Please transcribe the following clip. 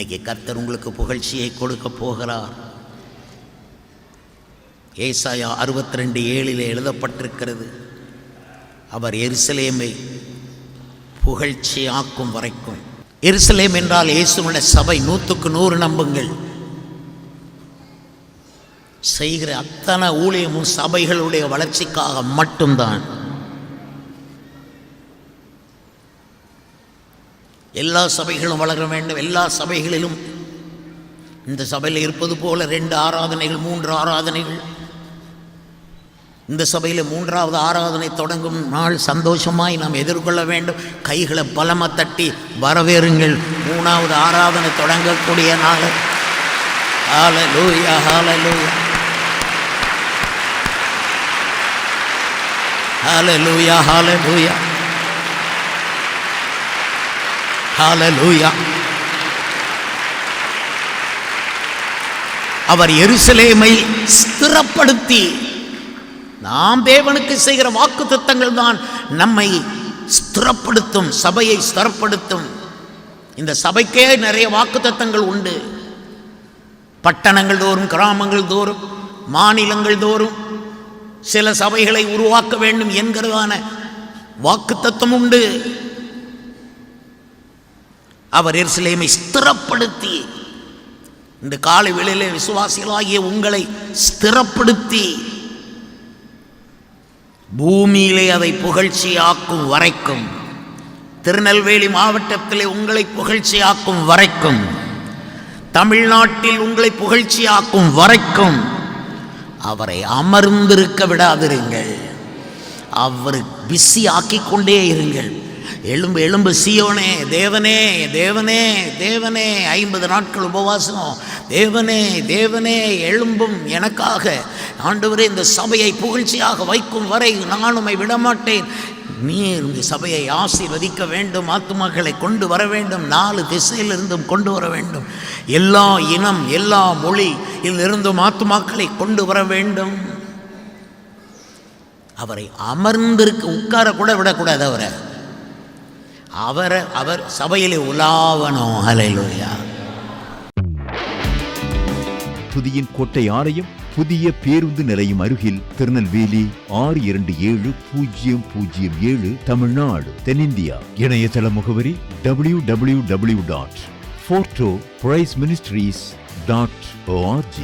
இன்னைக்கு கர்த்தர் உங்களுக்கு புகழ்ச்சியை கொடுக்க போகிறார். ஏசாயா 62:7 எழுதப்பட்டிருக்கிறது, அவர் எருசலேமை புகழ்ச்சியாக்கும் வரைக்கும். எருசலேம் என்றால் இயேசுவின் சபை. 100க்கு 100 நம்புங்கள். செய்கிற அத்தனை ஊழியமும் சபைகளுடைய வளர்ச்சிக்காக மட்டும்தான். எல்லா சபைகளும் வளர வேண்டும். எல்லா சபைகளிலும் இந்த சபையில் இருப்பது போல 2 ஆராதனைகள் 3 ஆராதனைகள். இந்த சபையில் 3வது ஆராதனை தொடங்கும் நாள் சந்தோஷமாய் நாம் எதிர்கொள்ள வேண்டும். கைகளை பலமாக தட்டி வரவேறுங்கள். 3வது ஆராதனை தொடங்கக்கூடிய நாள். ஹல்லேலூயா, ஹல்லேலூயா, ஹல்லேலூயா, ஹல்லேலூயா, ஹல்லேலூயா. அவர் எருசலேமை ஸ்திரப்படுத்தி, நாம் தேவனுக்கு செய்கிற வாக்குத்தத்தங்கள் தான் நம்மை ஸ்திரப்படுத்தும், சபையை ஸ்திரப்படுத்தும். இந்த சபைக்கே நிறைய வாக்குத்தத்தங்கள் உண்டு. பட்டணங்கள் தோறும், கிராமங்கள் தோறும், மாநிலங்கள் தோறும் சில சபைகளை உருவாக்க வேண்டும் என்கிறதான வாக்குத்தத்தம் உண்டு. அவர் எருசலேமை ஸ்திரப்படுத்தி, இந்த காலை வேளையிலே விசுவாசிகளாகிய உங்களை ஸ்திரப்படுத்தி பூமியிலே அதை புகழ்ச்சியாக்கும் வரைக்கும், திருநெல்வேலி மாவட்டத்திலே உங்களை புகழ்ச்சியாக்கும் வரைக்கும், தமிழ்நாட்டில் உங்களை புகழ்ச்சியாக்கும் வரைக்கும் அவரை அமர்ந்திருக்க விடாதிருங்கள். அவர் பிஸி ஆக்கிக் கொண்டே இருங்கள். எலும்பு எலும்பு சீயோனே, தேவனே தேவனே தேவனே, 50 நாட்கள் உபவாசம். தேவனே தேவனே, எழும்பும் எனக்காக. ஆண்டவரே, இந்த சபையை புகழ்ச்சியாக வைக்கும் வரை நான் உம்மை விடமாட்டேன். நீர் இந்த சபையை ஆசீர்வதிக்க வேண்டும். ஆத்துமாக்களை கொண்டு வர வேண்டும். 4 திசையிலிருந்தும் கொண்டு வர வேண்டும். எல்லா இனம், எல்லா மொழியில் இருந்தும் ஆத்துமாக்களை கொண்டு வர வேண்டும். அவரை அமர்ந்திருக்க, உட்கார கூட விடக்கூடாது. அவர் சபையிலே உலாவணும். ஹல்லேலூயா. துதியின் கோட்டை ஆலயம் புதிய பேருந்து நிலையம் அருகில், திருநெல்வேலி 620007 தமிழ்நாடு, தென்னிந்தியா. இணையதள முகவரி www.fortopriceministries.org.